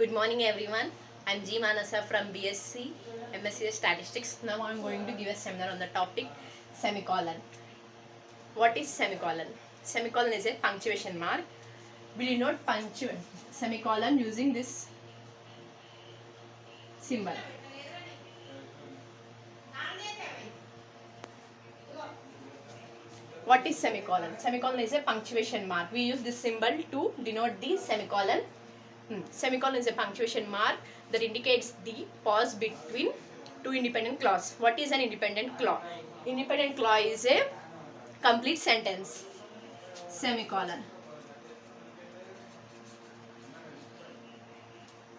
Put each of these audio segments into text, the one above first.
Good morning everyone. I am G. Manasa from BSc MSc Statistics. Now I am going to give a seminar on the topic semicolon. What is semicolon? Semicolon is a punctuation mark. We denote semicolon using this symbol. What is semicolon? Semicolon is a punctuation mark. We use this symbol to denote the semicolon. Semicolon is a punctuation mark that indicates the pause between two independent clauses. What is an independent clause? Independent clause is a complete sentence. Semicolon.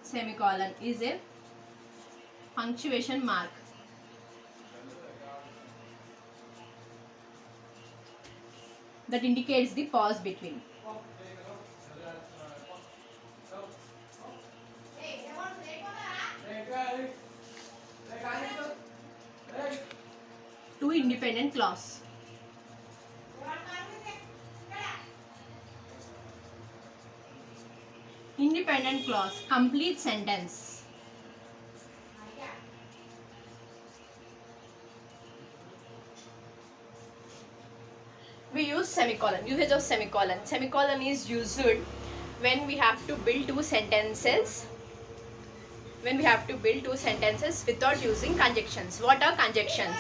Semicolon is a punctuation mark that indicates the pause between. Two independent clauses. Independent clause, complete sentence. We use semicolon. Usage of semicolon. Semicolon is used when we have to build two sentences. When we have to build two sentences without using conjunctions. What are conjunctions?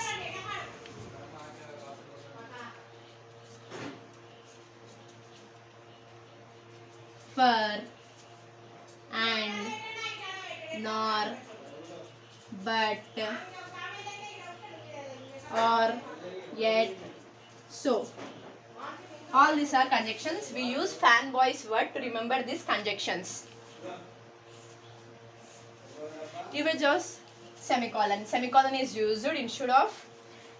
For, and, nor, but, or, yet, so. All these are conjunctions. We use fanboy's word to remember these conjunctions. Usage of semicolon. Semicolon is used instead of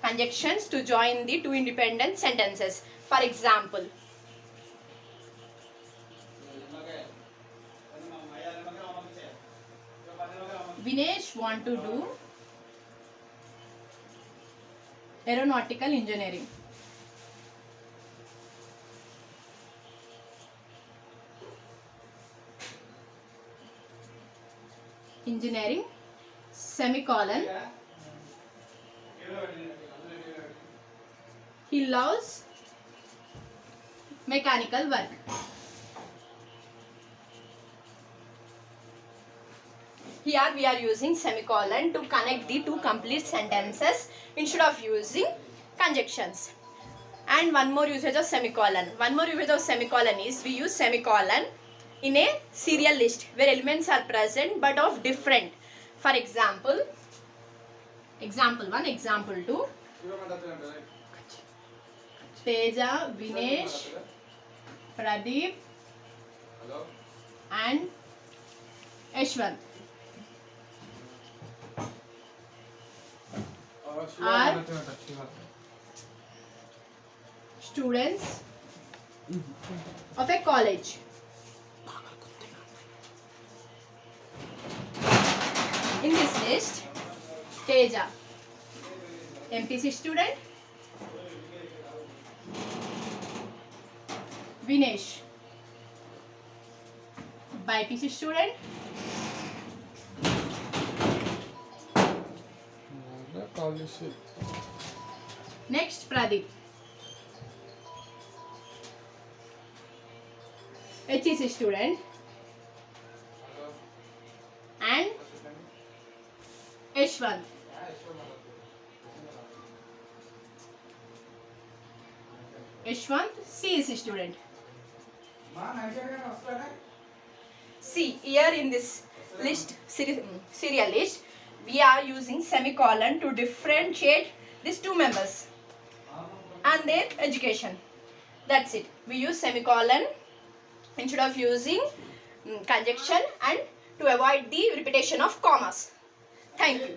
conjunctions to join the two independent sentences. For example, Vinesh want to do aeronautical engineering. Engineering, semicolon. He loves mechanical work. Here we are using semicolon to connect the two complete sentences instead of using conjunctions. And one more usage of semicolon. One more usage of semicolon is we use semicolon in a serial list where elements are present but of different. For example, example 1, example 2. Teja, Vinesh, Pradeep and S.Jyothsna are students of a college. In this list, Teja, MPC student, Vinesh, BIPC student, next Pradeep, HEC student, and S.Jyothsna, CSC student. See, here in this list, serial list, we are using semicolon to differentiate these two members and their education. That's it. We use semicolon instead of using conjunction and to avoid the repetition of commas. Thank you.